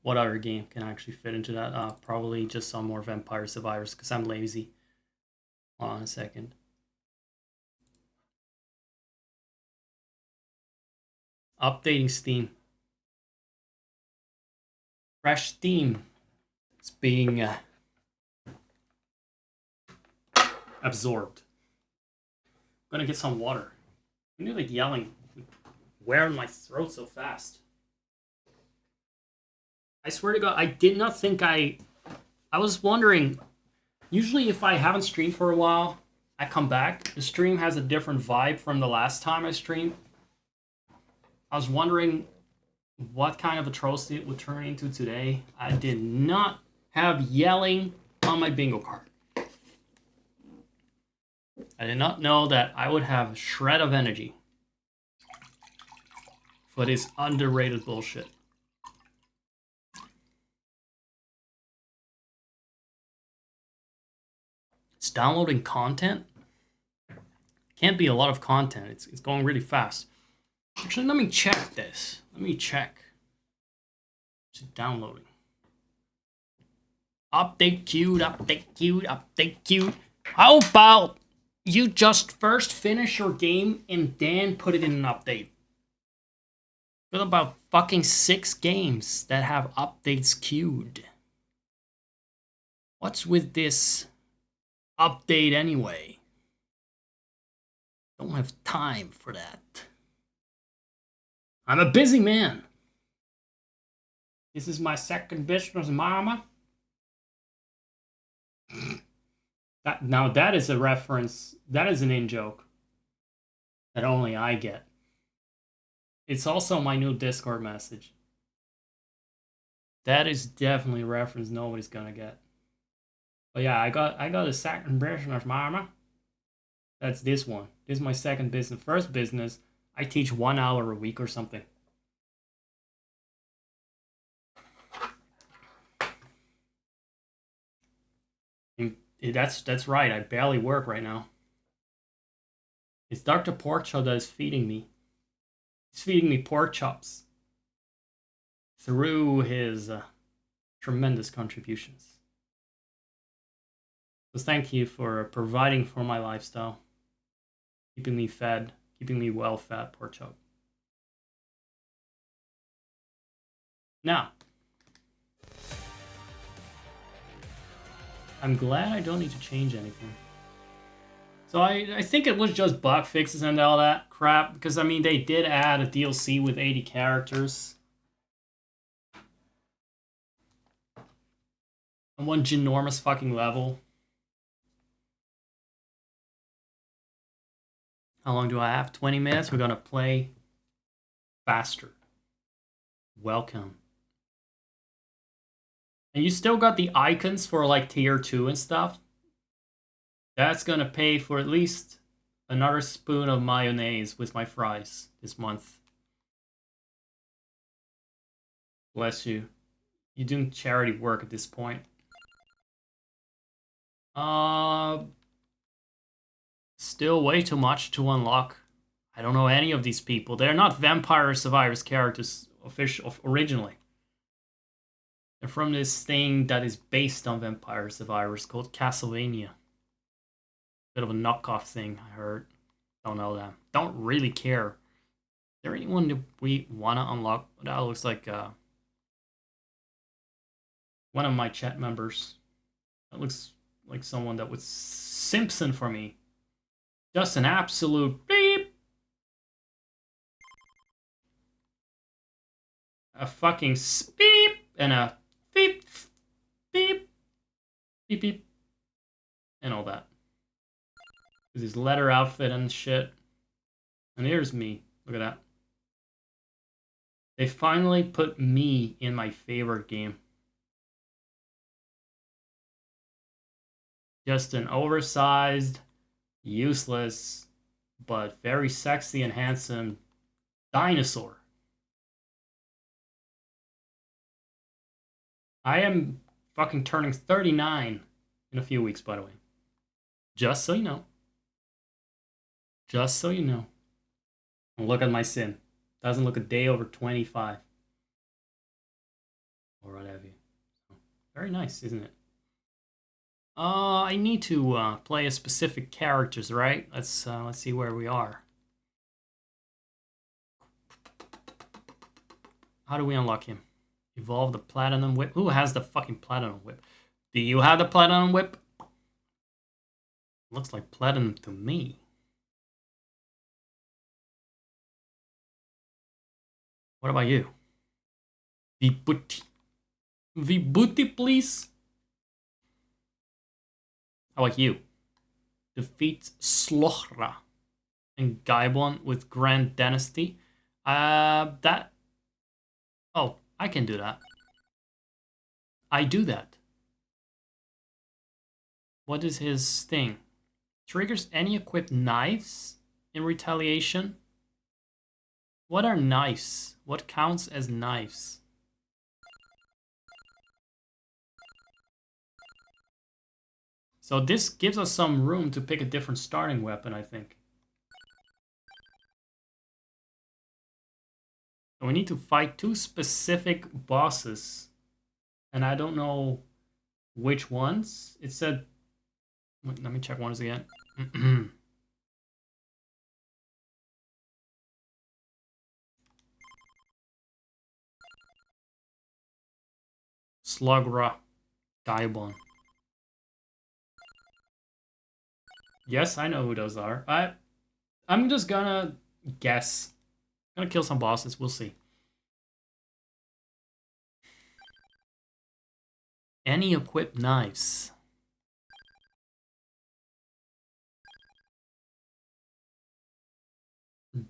What other game can actually fit into that? Probably just some more Vampire Survivors because I'm lazy. Hold on a second. Updating Steam. Fresh Steam. It's being absorbed. I'm gonna get some water. I knew like yelling. Where in my throat so fast? I swear to God, I did not think I was wondering. Usually, if I haven't streamed for a while, I come back. The stream has a different vibe from the last time I streamed. I was wondering what kind of atrocity it would turn into today. I did not have yelling on my bingo card. I did not know that I would have a shred of energy for this underrated bullshit. It's downloading content. Can't be a lot of content. It's going really fast. Actually, let me check this. Let me check. Is it downloading? Update queued, update queued, update queued. How about you just first finish your game and then put it in an update? Got about fucking 6 games that have updates queued. What's with this update anyway? Don't have time for that. I'm a busy man. This is my second business, mama. Now that is a reference. That is an in-joke that only I get. It's also my new Discord message. That is definitely a reference nobody's gonna get. But yeah, I got a second business, mama. That's this one. This is my second business. First business, I teach 1 hour a week or something. That's right. I barely work right now. It's Dr. Porkchop that is feeding me. He's feeding me pork chops through his tremendous contributions. So thank you for providing for my lifestyle, keeping me fed, keeping me well fed, pork chop. Now, I'm glad I don't need to change anything. So I think it was just bug fixes and all that crap, because I mean they did add a DLC with 80 characters. And one ginormous fucking level. How long do I have? 20 minutes? We're gonna play faster. Welcome. And you still got the icons for like tier 2 and stuff. That's gonna pay for at least another spoon of mayonnaise with my fries this month. Bless you. You're doing charity work at this point. Still way too much to unlock. I don't know any of these people. They're not Vampire Survivors characters originally. They're from this thing that is based on Vampire Survivors called Castlevania. Bit of a knockoff thing, I heard. Don't know that. Don't really care. Is there anyone that we want to unlock? That looks like one of my chat members. That looks like someone that was Simpson for me. Just an absolute beep. A fucking beep and a beep, beep, beep, beep, and all that. With his leather outfit and shit. And here's me. Look at that. They finally put me in my favorite game. Just an oversized, useless, but very sexy and handsome dinosaur. I am fucking turning 39 in a few weeks, by the way. Just so you know. Just so you know. And look at my sin. Doesn't look a day over 25. or what have you. Very nice, isn't it? I need to play a specific characters, right? Let's see where we are. How do we unlock him? Evolve the Platinum Whip. Who has the fucking Platinum Whip? Do you have the Platinum Whip? Looks like Platinum to me. What about you? Vibhuti. Vibhuti, please. How about you? Defeat Slochra and Gaibon with Grand Dynasty. That... Oh, I can do that. I do that. What is his thing? Triggers any equipped knives in retaliation? What are knives? What counts as knives? So this gives us some room to pick a different starting weapon, I think. So we need to fight 2 specific bosses. And I don't know which ones. It said... Wait, let me check ones again. Slugra. Gaibon. Yes, I know who those are. I'm just gonna guess. I'm gonna kill some bosses. We'll see. Any equipped knives?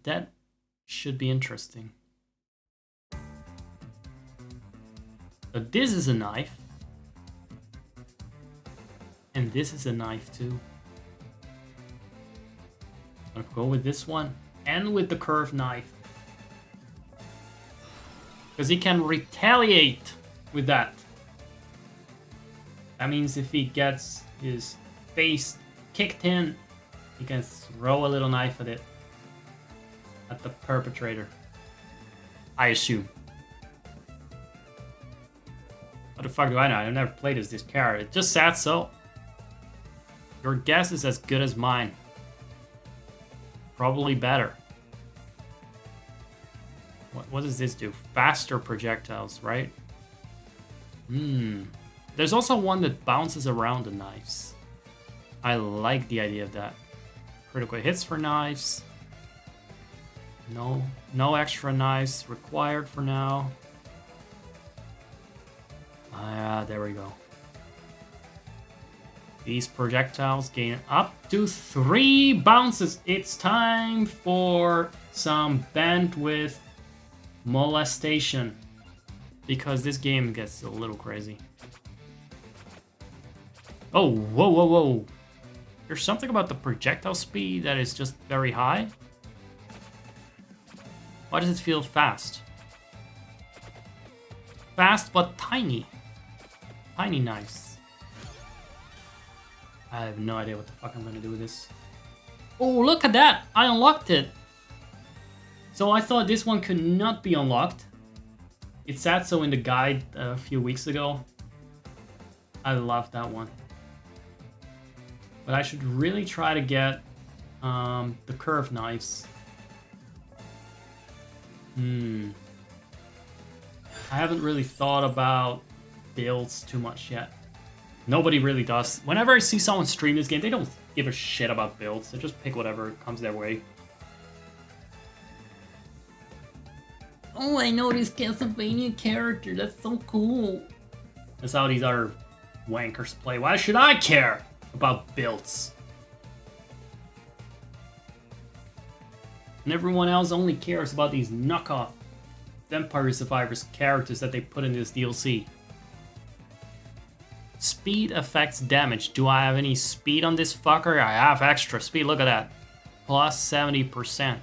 That should be interesting. So this is a knife. And this is a knife too. I'll go with this one. And with the curved knife. Because he can retaliate with that. That means if he gets his face kicked in, he can throw a little knife at it. At the perpetrator. I assume. What the fuck do I know? I've never played as this character. It just said so. Your guess is as good as mine. Probably better. What does this do? Faster projectiles, right? There's also one that bounces around the knives. I like the idea of that. Critical hits for knives. No extra knives required for now. There we go. These projectiles gain up to 3 bounces. It's time for some bandwidth molestation. Because this game gets a little crazy. Oh, whoa, whoa, whoa. There's something about the projectile speed that is just very high. Why does it feel fast? Fast but tiny. Tiny knives. I have no idea what the fuck I'm gonna do with this. Oh, look at that! I unlocked it! So I thought this one could not be unlocked. It said so in the guide a few weeks ago. I love that one. But I should really try to get the curved knives. I haven't really thought about builds too much yet. Nobody really does. Whenever I see someone stream this game, they don't give a shit about builds. They just pick whatever comes their way. Oh, I know this Castlevania character. That's so cool. That's how these other wankers play. Why should I care about builds? And everyone else only cares about these knockoff Vampire Survivors characters that they put in this DLC. Speed affects damage. Do I have any speed on this fucker? I have extra speed. Look at that. Plus 70%.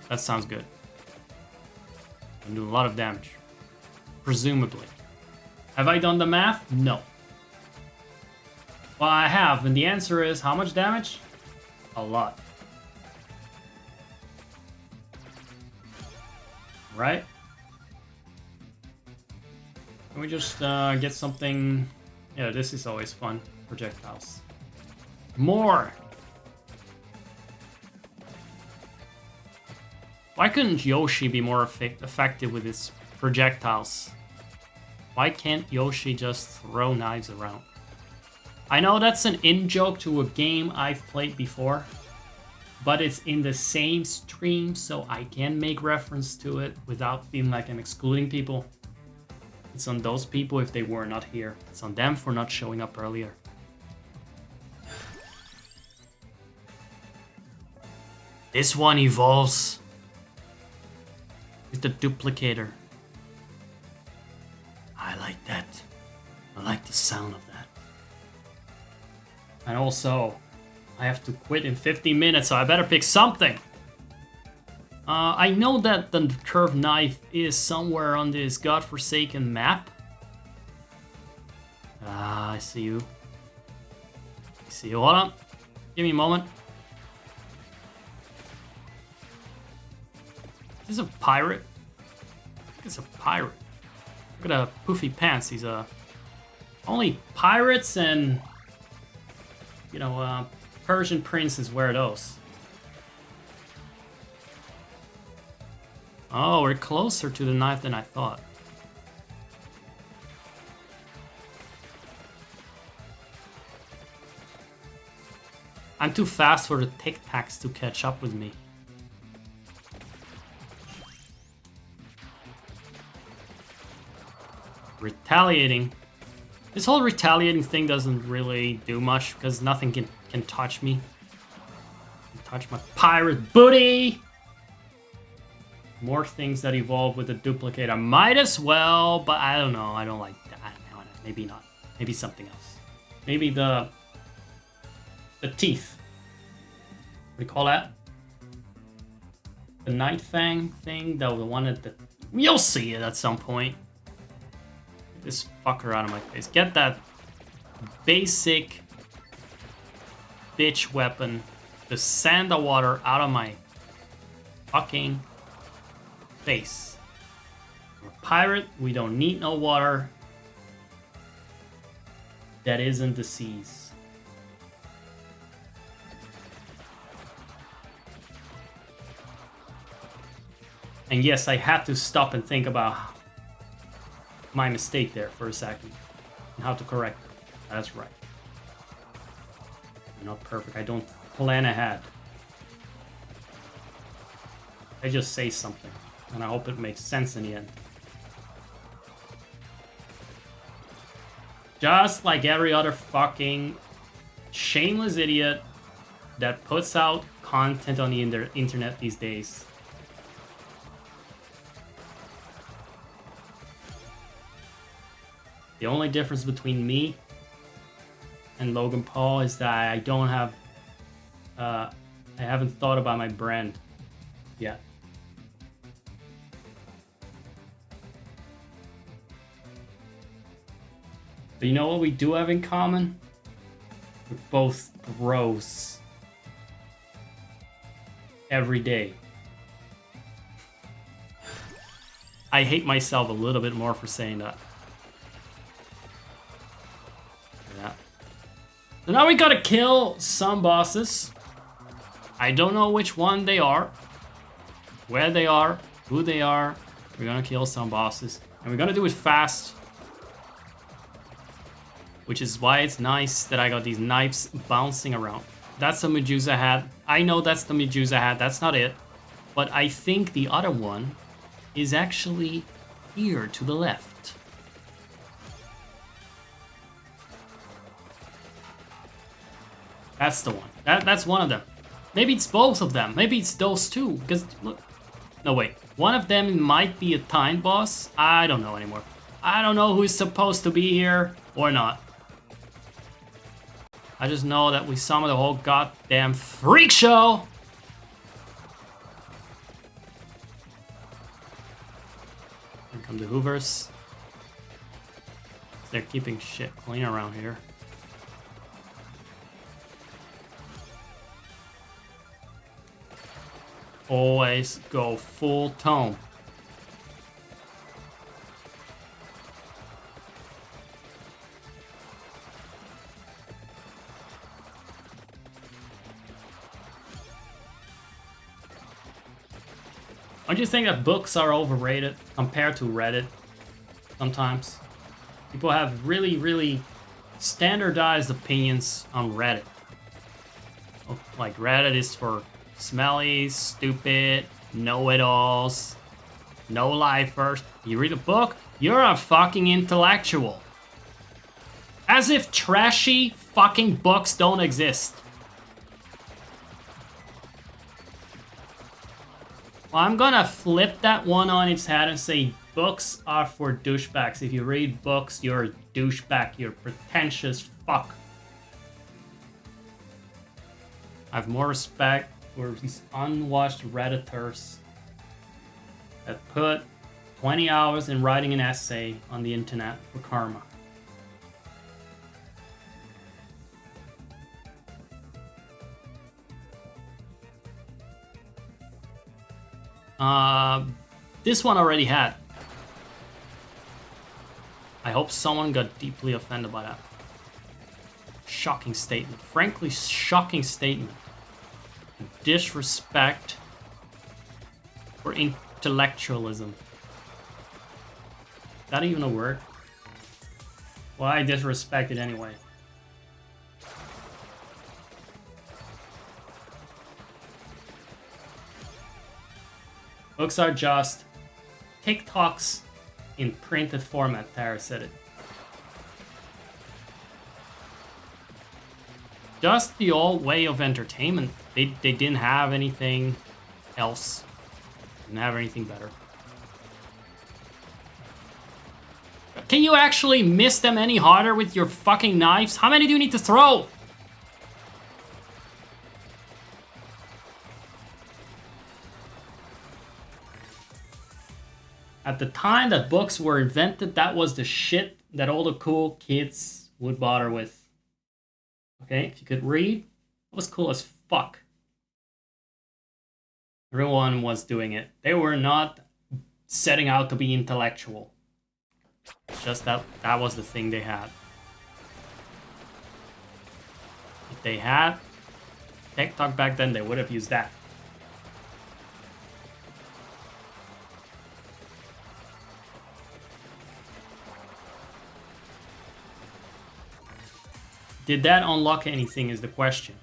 That sounds good. Can do a lot of damage. Presumably. Have I done the math? No. Well, I have, and the answer is how much damage? A lot. Right? we just get something? Yeah, this is always fun. Projectiles. More! Why couldn't Yoshi be more effective with his projectiles? Why can't Yoshi just throw knives around? I know that's an in-joke to a game I've played before, but it's in the same stream, so I can make reference to it without feeling like I'm excluding people. It's on those people if they were not here. It's on them for not showing up earlier. This one evolves with the duplicator. I like that. I like the sound of that. And also, I have to quit in 15 minutes, so I better pick something. I know that the curved knife is somewhere on this godforsaken map. I see you. I see you. Hold on. Give me a moment. Is this a pirate? I think it's a pirate. Look at the poofy pants. He's only pirates and, you know, Persian princes wear those. Oh, we're closer to the knife than I thought. I'm too fast for the Tic Tacs to catch up with me. Retaliating. This whole retaliating thing doesn't really do much because nothing can touch me. Touch my pirate booty! More things that evolve with the duplicator. Might as well, but I don't know. I don't like that. Maybe not. Maybe something else. Maybe the teeth. What do you call that? The Night Fang thing? The one at the... You'll see it at some point. Get this fucker out of my face. Get that basic bitch weapon. The sand the water out of my fucking face. We're a pirate. We don't need no water. That isn't the seas. And yes, I had to stop and think about my mistake there for a second. And how to correct it. That's right. I'm not perfect. I don't plan ahead. I just say something. And I hope it makes sense in the end. Just like every other fucking shameless idiot that puts out content on the internet these days. The only difference between me and Logan Paul is that I don't have... I haven't thought about my brand yet. But you know what we do have in common? We're both gross. Every day. I hate myself a little bit more for saying that. Yeah. So now we gotta kill some bosses. I don't know which one they are, where they are, who they are. We're gonna kill some bosses. And we're gonna do it fast. Which is why it's nice that I got these knives bouncing around. That's a Medusa hat. I know that's the Medusa hat. That's not it. But I think the other one is actually here to the left. That's the one. That's one of them. Maybe it's both of them. Maybe it's those two. Because, look. No, wait. One of them might be a time boss. I don't know anymore. I don't know who's supposed to be here or not. I just know that we summoned the whole goddamn freak show. Here come the Hoovers. They're keeping shit clean around here. Always go full tone. Don't you think that books are overrated compared to Reddit sometimes? People have really, really standardized opinions on Reddit. Like, Reddit is for smelly, stupid, know-it-alls, no-lifers. You read a book, you're a fucking intellectual. As if trashy fucking books don't exist. Well, I'm gonna flip that one on its head and say books are for douchebags. If you read books, you're a douchebag. You're pretentious fuck. I have more respect for these unwashed Redditors that put 20 hours in writing an essay on the internet for karma. This one already had. I hope someone got deeply offended by that. Shocking statement. Frankly, shocking statement. Disrespect for intellectualism. Is that even a word? Well, I disrespect it anyway. Books are just TikToks in printed format, Tara said it. Just the old way of entertainment. They didn't have anything else. Didn't have anything better. Can you actually miss them any harder with your fucking knives? How many do you need to throw? At the time that books were invented, that was the shit that all the cool kids would bother with. Okay, if you could read, it was cool as fuck. Everyone was doing it. They were not setting out to be intellectual. Just that was the thing they had. If they had TikTok back then, they would have used that. Did that unlock anything is the question.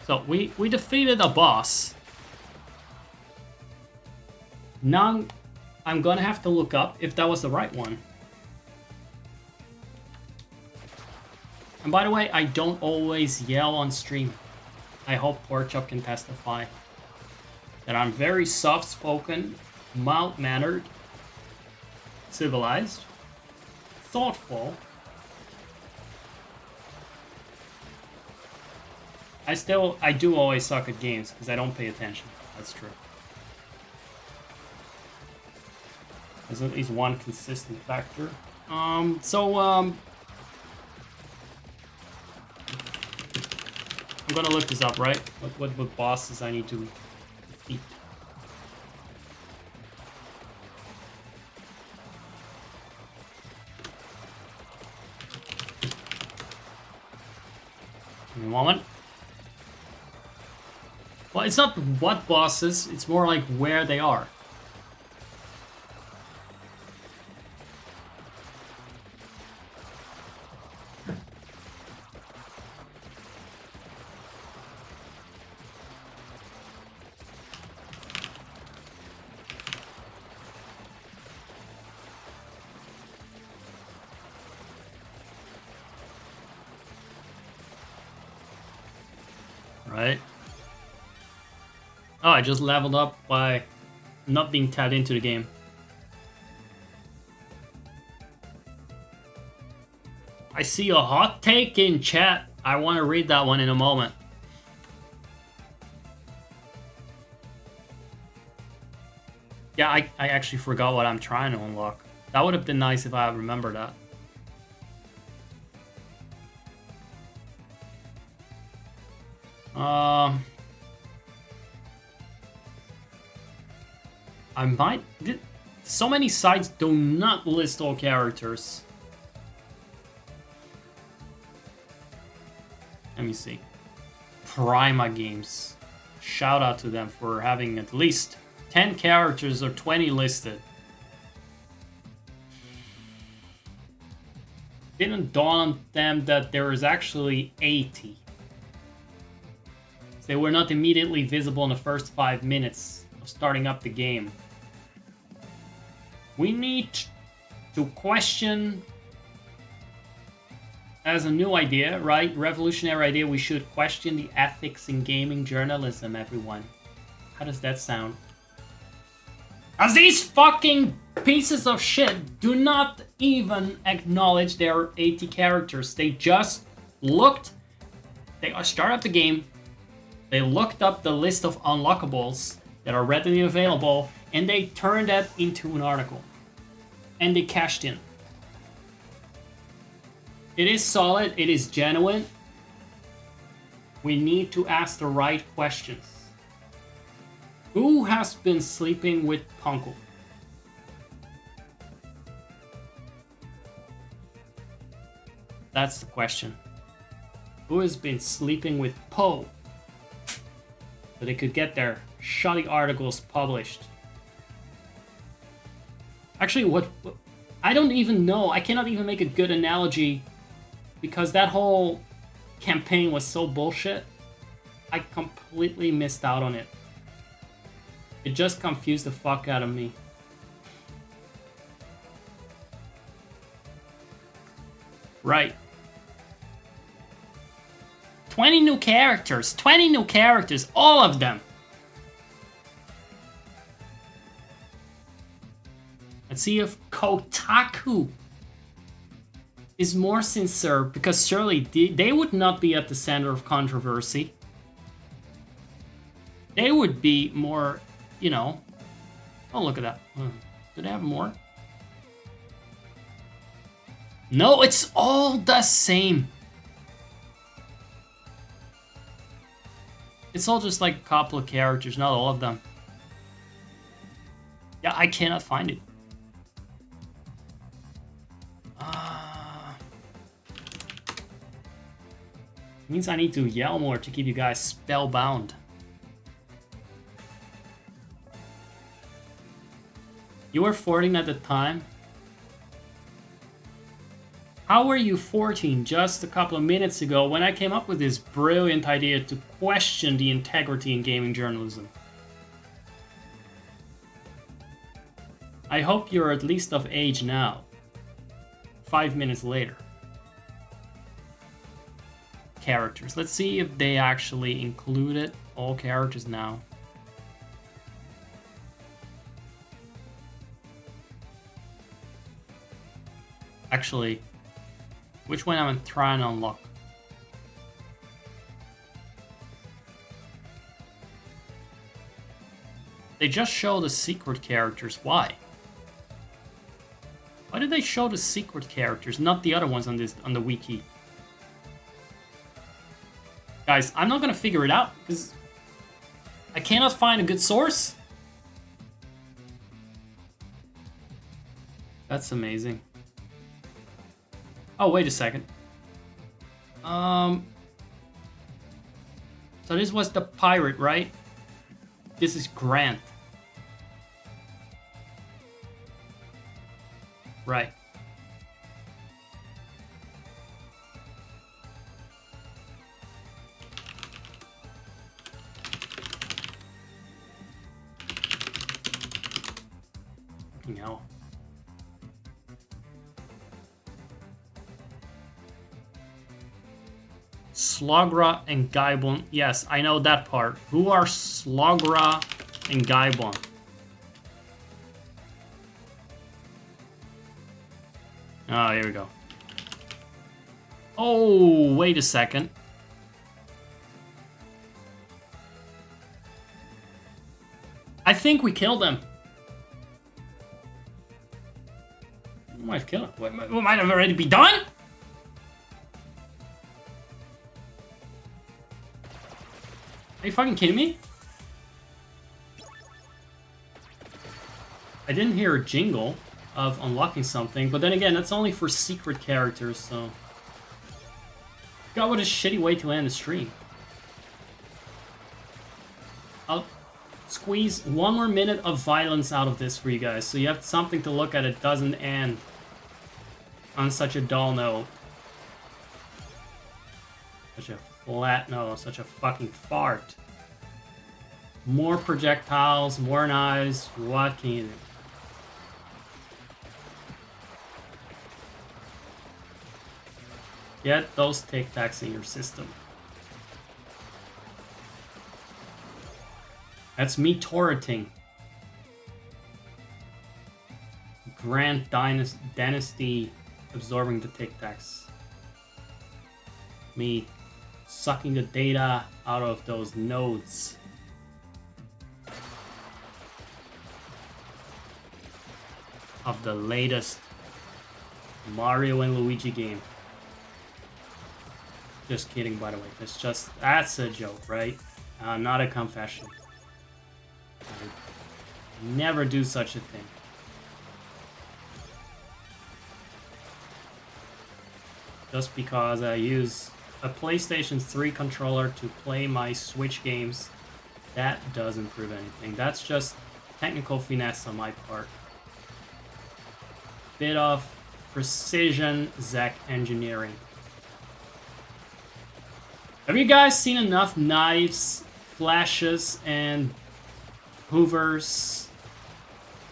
So we defeated a boss. Now I'm gonna have to look up if that was the right one. And by the way, I don't always yell on stream. I hope Porchop can testify that I'm very soft-spoken, mild-mannered, civilized, thoughtful. I do always suck at games because I don't pay attention. That's true. There's at least one consistent factor. I'm gonna look this up, right? What bosses I need to defeat. Give me a moment. Well, it's not what bosses, it's more like where they are. Right? Oh, I just leveled up by not being tapped into the game. I see a hot take in chat. I want to read that one in a moment. Yeah, I actually forgot what I'm trying to unlock. That would have been nice if I remembered that. I might... So many sites do not list all characters. Let me see. Prima Games. shout out to them for having at least 10 characters or 20 listed. Didn't dawn on them that there is actually 80. They were not immediately visible in the first 5 minutes of starting up the game. We need to question, as a new idea, right? Revolutionary idea, we should question the ethics in gaming journalism, everyone. How does that sound? As these fucking pieces of shit do not even acknowledge there are 80 characters. They just looked, they started up the game, they looked up the list of unlockables that are readily available, and they turned that into an article. And they cashed in. It is solid, it is genuine. We need to ask the right questions. Who has been sleeping with Punkle? That's the question. Who has been sleeping with Poe? So they could get their shoddy articles published. Actually, what I don't even know. I cannot even make a good analogy because that whole campaign was so bullshit. I completely missed out on it. It just confused the fuck out of me. Right. 20 new characters. 20 new characters. All of them. Let's see if Kotaku is more sincere, because surely they would not be at the center of controversy. They would be more, you know... Oh, look at that. Do they have more? No, it's all the same. It's all just like a couple of characters, not all of them. Yeah, I cannot find it. Means I need to yell more to keep you guys spellbound. You were 14 at the time? How were you 14 just a couple of minutes ago when I came up with this brilliant idea to question the integrity in gaming journalism? I hope you're at least of age now. 5 minutes later. Characters. Let's see if they actually included all characters now. Actually, which one am I trying to unlock? They just show the secret characters. Why? Why did they show the secret characters, not the other ones on the wiki? Guys, I'm not gonna figure it out because I cannot find a good source. That's amazing. Oh, wait a second. So this was the pirate, right? This is Grant. Right. Fucking hell. Slogra and Gaibon. Yes, I know that part. Who are Slogra and Gaibon? Oh, here we go. Oh, wait a second. I think we killed him. We might have killed him. We might have already be done? Are you fucking kidding me? I didn't hear a jingle of unlocking something, but then again, that's only for secret characters, so... God, what a shitty way to end the stream. I'll squeeze one more minute of violence out of this for you guys, so you have something to look at. It doesn't end on such a dull note. Such a flat note, such a fucking fart. More projectiles, more knives, what can you do? Get those Tic Tacs in your system. That's me turreting. Grand Dynasty absorbing the Tic Tacs. Me sucking the data out of those nodes. Of the latest Mario and Luigi game. Just kidding, by the way. That's a joke, right? Not a confession. I never do such a thing. Just because I use a PlayStation 3 controller to play my Switch games, that doesn't prove anything. That's just technical finesse on my part. Bit of precision Zek engineering. Have you guys seen enough knives, flashes, and hoovers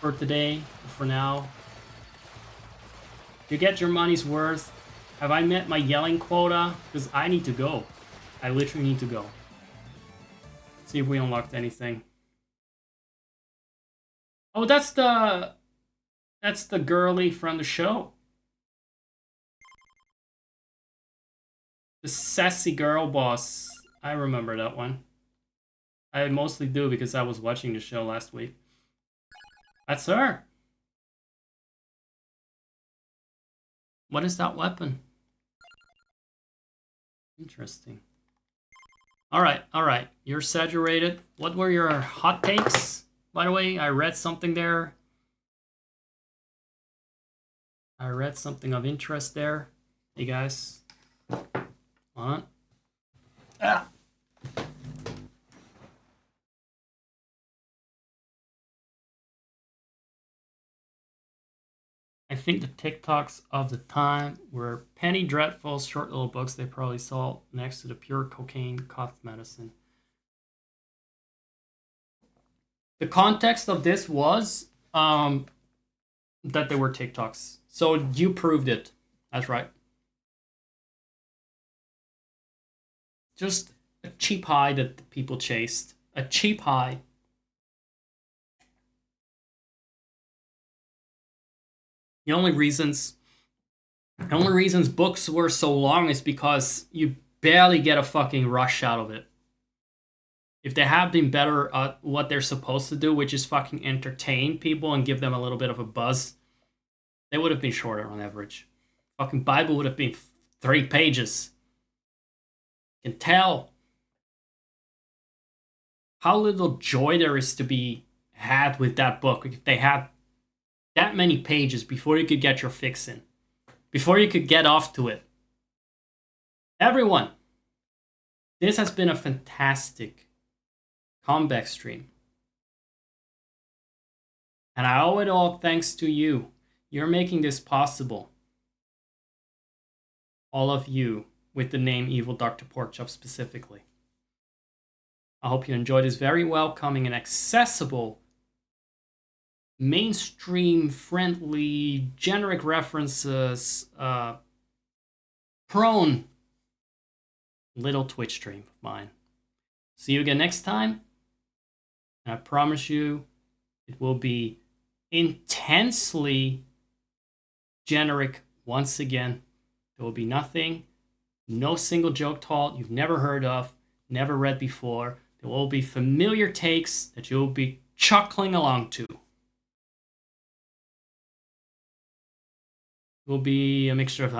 for today, for now? Do you get your money's worth? Have I met my yelling quota? Because I need to go. I literally need to go. See if we unlocked anything. Oh, that's the girlie from the show. The sassy girl boss. I remember that one. I mostly do because I was watching the show last week. That's her. What is that weapon? Interesting. Alright. You're saturated. What were your hot takes? By the way, I read something there. I read something of interest there. Hey guys. What? Ah. I think the TikToks of the time were Penny Dreadful's short little books they probably saw next to the pure cocaine cough medicine. The context of this was that they were TikToks. So you proved it. That's right. Just a cheap high that the people chased. A cheap high. The only reasons books were so long is because you barely get a fucking rush out of it. If they had been better at what they're supposed to do, which is fucking entertain people and give them a little bit of a buzz, they would have been shorter on average. Fucking Bible would have been 3 pages. You can tell how little joy there is to be had with that book if they had that many pages before you could get your fix in. Before you could get off to it. Everyone, this has been a fantastic comeback stream. And I owe it all thanks to you. You're making this possible. All of you with the name Evil Dr. Porkchop specifically. I hope you enjoyed this very welcoming and accessible, mainstream friendly, generic references, prone little Twitch stream of mine. See you again next time. And I promise you it will be intensely generic once again. There will be nothing, no single joke told you've never heard of, never read before. There will be familiar takes that you'll be chuckling along to. It will be a mixture of